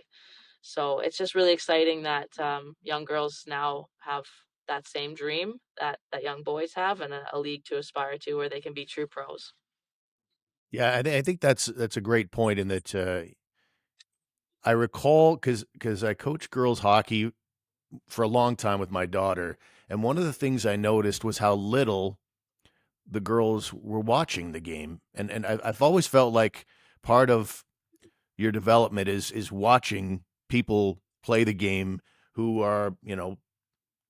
[SPEAKER 6] So it's just really exciting that young girls now have that same dream that young boys have, and a league to aspire to where they can be true pros.
[SPEAKER 1] Yeah, I think that's a great point in that I recall because I coached girls hockey for a long time with my daughter, and one of the things I noticed was how little the girls were watching the game, and I've always felt like part of your development is watching people play the game who are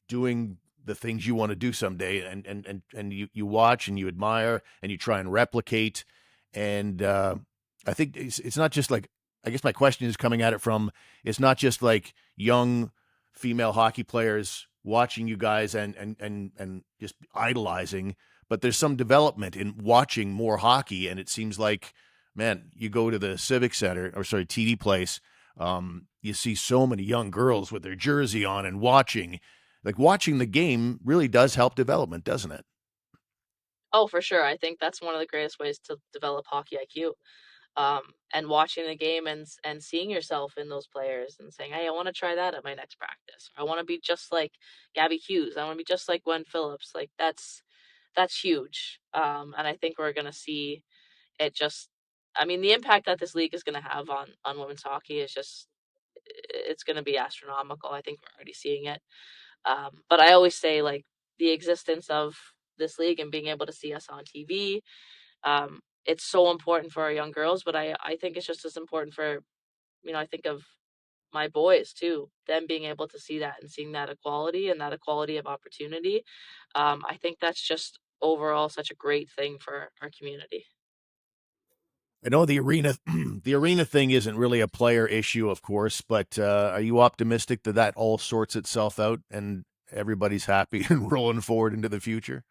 [SPEAKER 1] doing the things you want to do someday, and you watch and you admire and you try and replicate. And I think it's not just like, I guess my question is coming at it from, it's not just like young female hockey players watching you guys and just idolizing, but there's some development in watching more hockey. And it seems like, man, you go to the Civic Center, or sorry, TD Place, you see so many young girls with their jersey on and watching. Like, watching the game really does help development, doesn't it?
[SPEAKER 6] Oh, for sure. I think that's one of the greatest ways to develop hockey IQ. And watching the game, and seeing yourself in those players, and saying, "Hey, I want to try that at my next practice. I want to be just like Gabby Hughes. I want to be just like Gwen Phillips." Like, that's huge. And I think we're gonna see it just. I mean, the impact that this league is going to have on women's hockey is just, it's going to be astronomical. I think we're already seeing it. But I always say, like, the existence of this league and being able to see us on TV, it's so important for our young girls. But I think it's just as important for, I think of my boys too, them being able to see that, and seeing that equality, and that equality of opportunity. I think that's just overall such a great thing for our community.
[SPEAKER 1] I know the arena, the arena thing isn't really a player issue, of course, but are you optimistic that that all sorts itself out and everybody's happy and rolling forward into the future?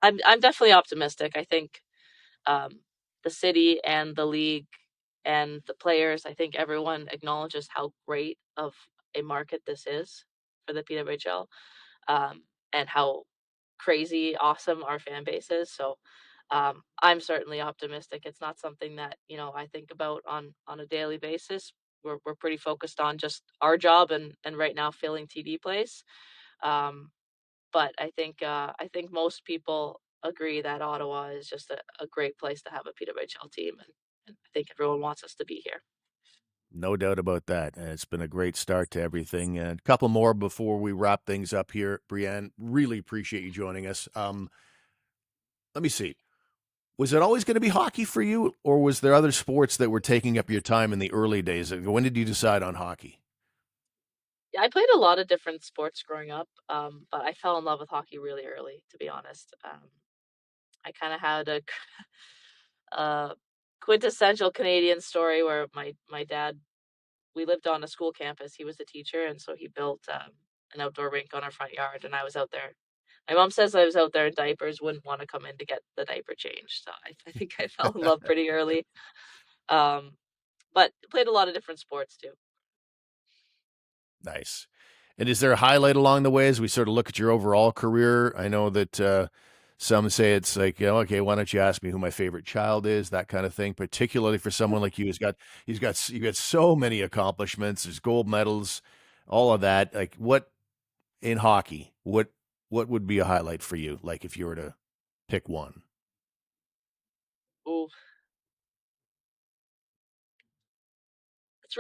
[SPEAKER 6] I'm definitely optimistic. I think the city and the league and the players, I think everyone acknowledges how great of a market this is for the PWHL, and how crazy awesome our fan base is. So I'm certainly optimistic. It's not something that, I think about on a daily basis. We're pretty focused on just our job and right now filling TD place. Um, but I think most people agree that Ottawa is just a great place to have a PWHL team, and I think everyone wants us to be here.
[SPEAKER 1] No doubt about that. It's been a great start to everything. And a couple more before we wrap things up here, Brienne. Really appreciate you joining us. Let me see. Was it always going to be hockey for you, or was there other sports that were taking up your time in the early days? When did you decide on hockey?
[SPEAKER 6] Yeah, I played a lot of different sports growing up, but I fell in love with hockey really early, to be honest. I kind of had a quintessential Canadian story where my dad, we lived on a school campus. He was a teacher, and so he built an outdoor rink on our front yard, and I was out there. My mom says I was out there in diapers, wouldn't want to come in to get the diaper changed. So I think I fell in love pretty early. Um, but played a lot of different sports too.
[SPEAKER 1] Nice. And is there a highlight along the way as we sort of look at your overall career? I know that some say it's like, okay, why don't you ask me who my favorite child is, that kind of thing. Particularly for someone like you, you got so many accomplishments. There's gold medals, all of that. Like, what in hockey? What would be a highlight for you? Like, if you were to pick one.
[SPEAKER 6] Ooh,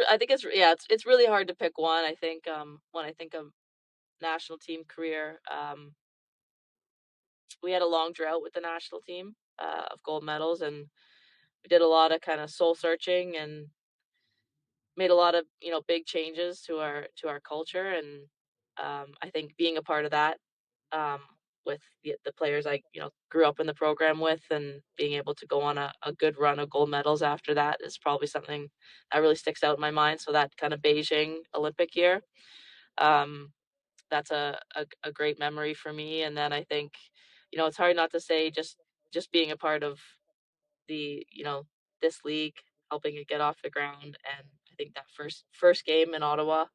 [SPEAKER 6] I think it's really hard to pick one. I think when I think of national team career, we had a long drought with the national team of gold medals, and we did a lot of kind of soul searching and made a lot of big changes to our culture, and I think being a part of that, um, with the players I grew up in the program with, and being able to go on a good run of gold medals after that is probably something that really sticks out in my mind. So that kind of Beijing Olympic year, um, that's a great memory for me. And then I think it's hard not to say just being a part of the this league, helping it get off the ground. And I think that first game in Ottawa,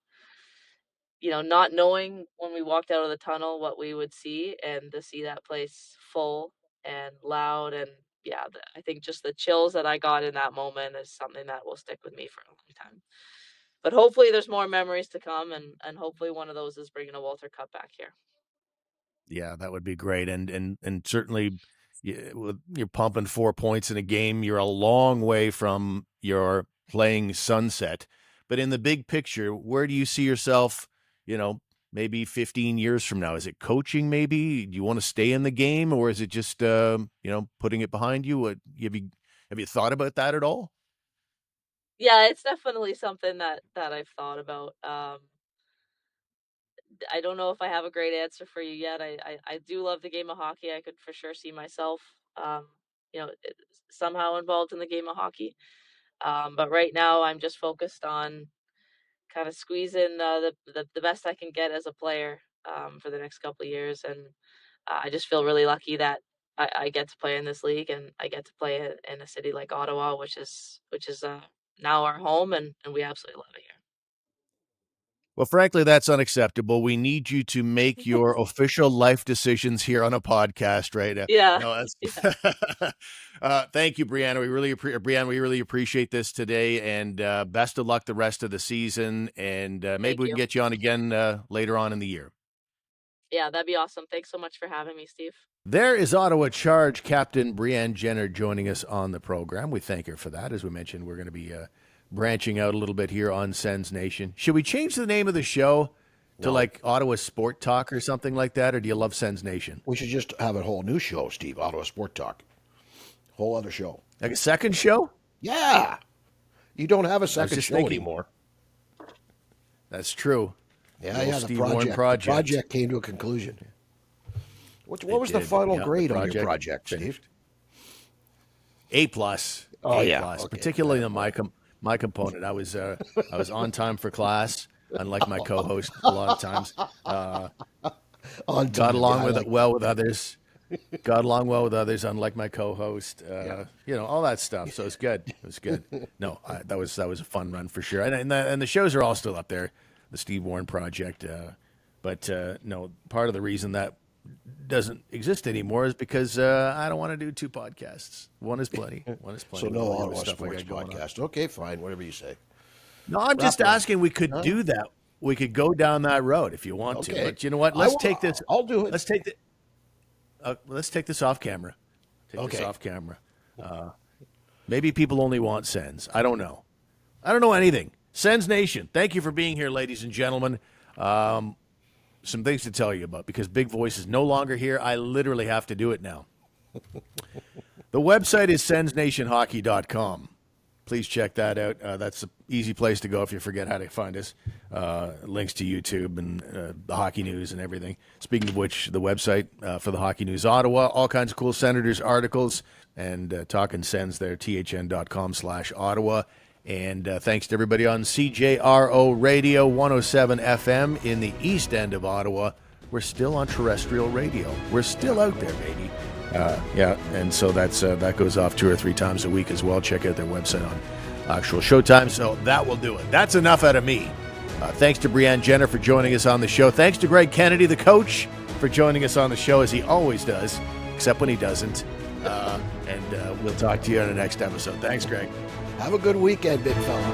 [SPEAKER 6] not knowing when we walked out of the tunnel what we would see, and to see that place full and loud, and yeah, I think just the chills that I got in that moment is something that will stick with me for a long time. But hopefully there's more memories to come, and hopefully one of those is bringing a Walter Cup back here.
[SPEAKER 1] Yeah, that would be great. And certainly, you're pumping 4 points in a game. You're a long way from your playing sunset. But in the big picture, where do you see yourself, maybe 15 years from now? Is it coaching maybe? Do you want to stay in the game, or is it just, putting it behind you? Have you thought about that at all?
[SPEAKER 6] Yeah, it's definitely something that I've thought about. I don't know if I have a great answer for you yet. I do love the game of hockey. I could for sure see myself, somehow involved in the game of hockey. But right now, I'm just focused on kind of squeezing the best I can get as a player, for the next couple of years, and I just feel really lucky that I get to play in this league, and I get to play in a city like Ottawa, which is now our home, and we absolutely love it here.
[SPEAKER 1] Well, frankly, that's unacceptable. We need you to make your official life decisions here on a podcast, right?
[SPEAKER 6] Yeah,
[SPEAKER 1] No,
[SPEAKER 6] yeah.
[SPEAKER 1] thank you, Brianna. Brianna, we really appreciate this today, and best of luck the rest of the season. And maybe
[SPEAKER 6] Thank
[SPEAKER 1] we can
[SPEAKER 6] you.
[SPEAKER 1] get you on again later on in the year.
[SPEAKER 6] Yeah, that'd be awesome. Thanks so much for having me, Steve.
[SPEAKER 1] There is Ottawa Charge Captain Brianne Jenner joining us on the program. We thank her for that. As we mentioned, we're going to be branching out a little bit here on Sens Nation. Should we change the name of the show to
[SPEAKER 2] No.
[SPEAKER 1] like Ottawa Sport Talk or something like that, or do you love Sens Nation?
[SPEAKER 2] We should just have a whole new show, Steve. Ottawa Sport Talk. Whole other show.
[SPEAKER 1] Like a second show?
[SPEAKER 2] Yeah. You don't have a second
[SPEAKER 1] just
[SPEAKER 2] show
[SPEAKER 1] thinking.
[SPEAKER 2] anymore.
[SPEAKER 1] That's true.
[SPEAKER 2] Yeah,
[SPEAKER 1] The old
[SPEAKER 2] yeah.
[SPEAKER 1] Steve
[SPEAKER 2] The
[SPEAKER 1] Warren
[SPEAKER 2] project. The
[SPEAKER 1] project.
[SPEAKER 2] project came to a conclusion. What was the final grade on your project,
[SPEAKER 1] finished.
[SPEAKER 2] Steve?
[SPEAKER 1] A plus.
[SPEAKER 2] Oh,
[SPEAKER 1] A
[SPEAKER 2] yeah.
[SPEAKER 1] plus.
[SPEAKER 2] Okay.
[SPEAKER 1] Particularly on my component. I was on time for class, unlike my co-host a lot of times. Got along well with others. Got along well with others, unlike my co-host. All that stuff. So it's good. It was good. No, that was a fun run for sure. And the shows are all still up there. The Steve Warren Project. But no, part of the reason that doesn't exist anymore is because I don't want to do 2 podcasts. One is plenty.
[SPEAKER 2] So no Ottawa Sports podcast. Okay, fine. Whatever you say.
[SPEAKER 1] No, I'm just asking. We could do that. We could go down that road if you want to. But you know what? Let's take this.
[SPEAKER 2] I'll do it.
[SPEAKER 1] Let's take this off camera.
[SPEAKER 2] This
[SPEAKER 1] off camera. Maybe people only want Sens. I don't know. I don't know anything. Sens Nation, thank you for being here, ladies and gentlemen. Some things to tell you about because Big Voice is no longer here. I literally have to do it now. The website is sensnationhockey.com. Please check that out. That's an easy place to go if you forget how to find us. Links to YouTube and the Hockey News and everything. Speaking of which, the website for the Hockey News Ottawa, all kinds of cool Senators articles and talking Sens there, thn.com/Ottawa. And thanks to everybody on CJRO Radio 107 FM in the east end of Ottawa. We're still on terrestrial radio. We're still out there, baby. And so that goes off 2 or 3 times a week as well. Check out their website on actual showtime. So that will do it. That's enough out of me. Thanks to Brianne Jenner for joining us on the show. Thanks to Greg Kennedy, the coach, for joining us on the show as he always does, except when he doesn't. And we'll talk to you on the next episode. Thanks, Greg.
[SPEAKER 2] Have a good weekend, big fella.